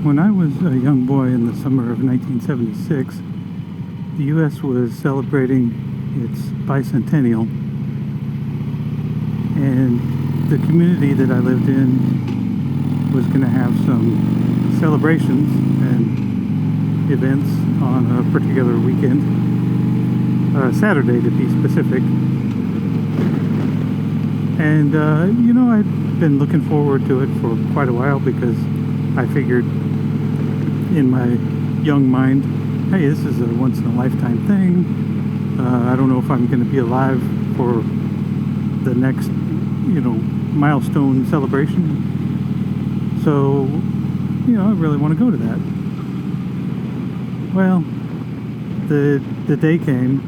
When I was a young boy in the summer of 1976, the U.S. was celebrating its bicentennial, and the community that I lived in was going to have some celebrations and events on a particular weekend, Saturday to be specific. And, I'd been looking forward to it for quite a while because I figured in my young mind, hey, this is a once-in-a-lifetime thing. I don't know if I'm going to be alive for the next, milestone celebration. So, I really want to go to that. Well, the day came.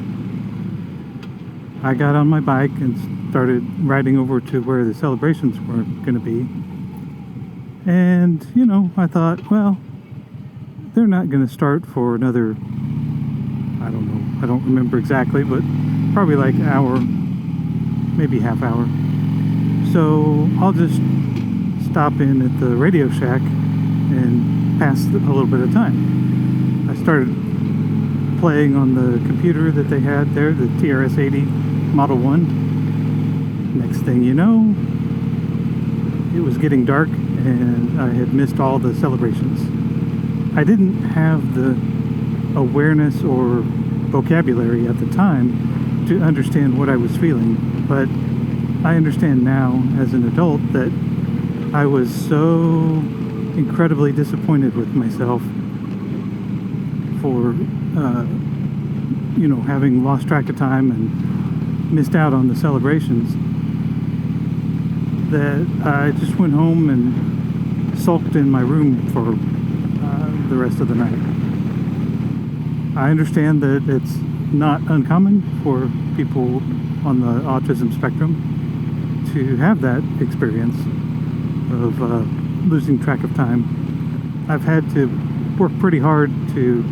I got on my bike and started riding over to where the celebrations were going to be. And, I thought, well, they're not going to start for another, I don't remember exactly, but probably like an hour, maybe half hour. So I'll just stop in at the Radio Shack and pass a little bit of time. I started playing on the computer that they had there, the TRS-80 Model 1. Next thing you know, it was getting dark and I had missed all the celebrations. I didn't have the awareness or vocabulary at the time to understand what I was feeling, but I understand now as an adult that I was so incredibly disappointed with myself for having lost track of time and missed out on the celebrations, that I just went home and sulked in my room for the rest of the night. I understand that it's not uncommon for people on the autism spectrum to have that experience of losing track of time. I've had to work pretty hard to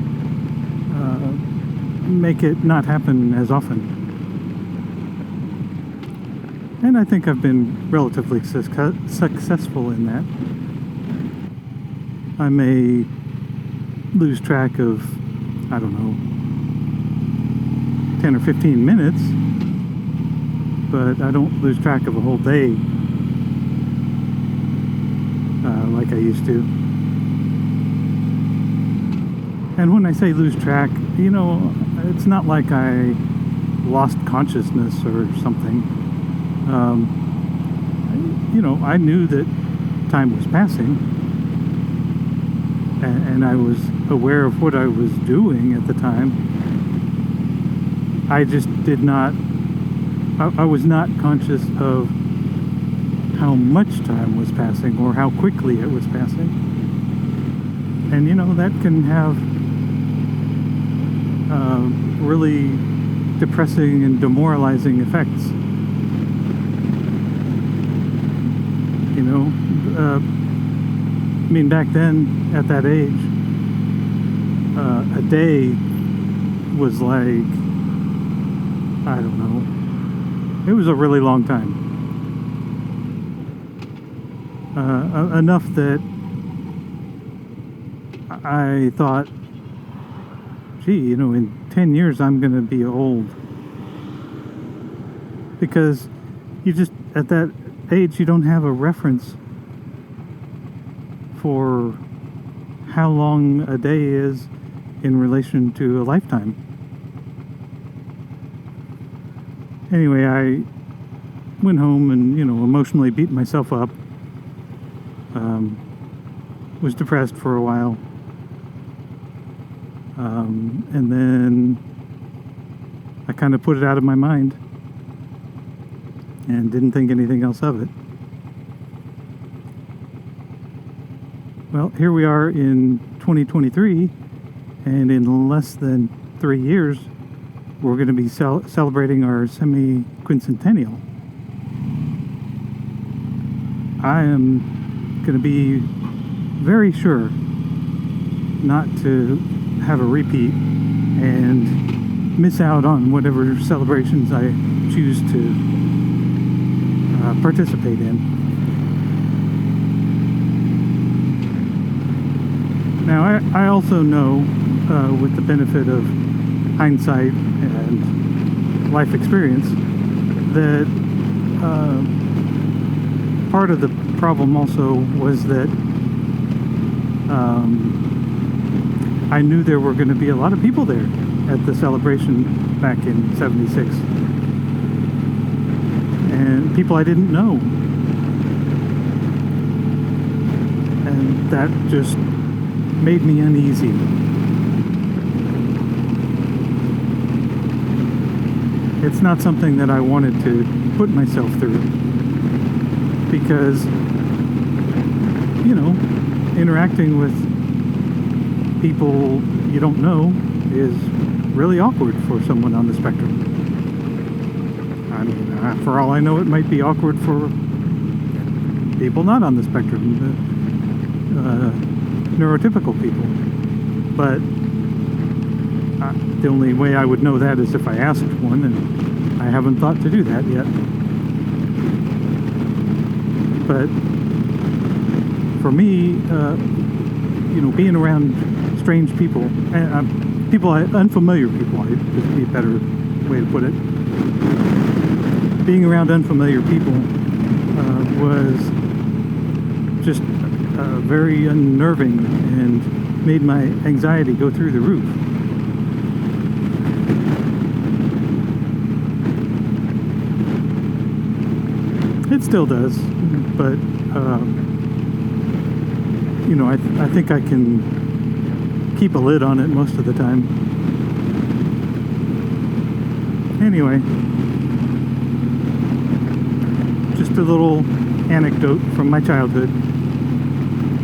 make it not happen as often. And I think I've been relatively successful in that. I may lose track of, 10 or 15 minutes, but I don't lose track of a whole day like I used to. And when I say lose track, it's not like I lost consciousness or something. I knew that time was passing, and I was aware of what I was doing at the time. I just did not, I was not conscious of how much time was passing or how quickly it was passing. And that can have really depressing and demoralizing effects. Back then, at that age, a day was like, it was a really long time. Enough that I thought, gee, in 10 years I'm going to be old. Because you just, at that age, you don't have a reference for how long a day is in relation to a lifetime. Anyway, I went home and, emotionally beat myself up. Was depressed for a while. And then I kind of put it out of my mind and didn't think anything else of it. Well, here we are in 2023, and in less than 3 years, we're going to be celebrating our semi-quincentennial. I am going to be very sure not to have a repeat and miss out on whatever celebrations I choose to participate in. Now, I also know, with the benefit of hindsight and life experience, that part of the problem also was that I knew there were going to be a lot of people there at the celebration back in '76, and people I didn't know, and that just made me uneasy. It's not something that I wanted to put myself through, because, you know, interacting with people you don't know is really awkward for someone on the spectrum. I mean, for all I know, it might be awkward for people not on the spectrum, neurotypical people. But the only way I would know that is if I asked one, and I haven't thought to do that yet. But for me, you know, being around strange people, unfamiliar people, would be a better way to put it. Being around unfamiliar people was just very unnerving and made my anxiety go through the roof. It still does, but you know, I think I can keep a lid on it most of the time. Anyway, just a little anecdote from my childhood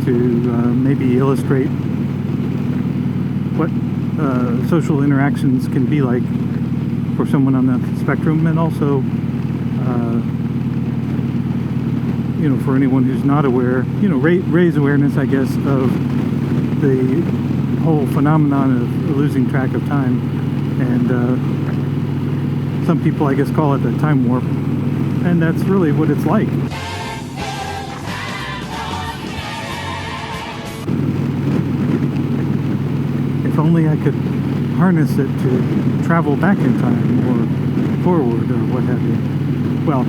to maybe illustrate what social interactions can be like for someone on the spectrum, and also you know, for anyone who's not aware, you know, raise awareness, I guess, of the whole phenomenon of losing track of time. And some people, I guess, call it a time warp, and that's really what it's like. If only I could harness it to travel back in time or forward or what have you. Well,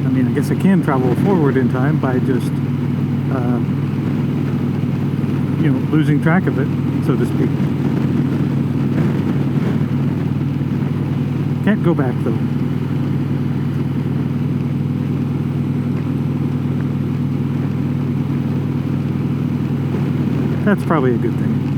I mean, I guess I can travel forward in time by just, you know, losing track of it, so to speak. Can't go back, though. That's probably a good thing.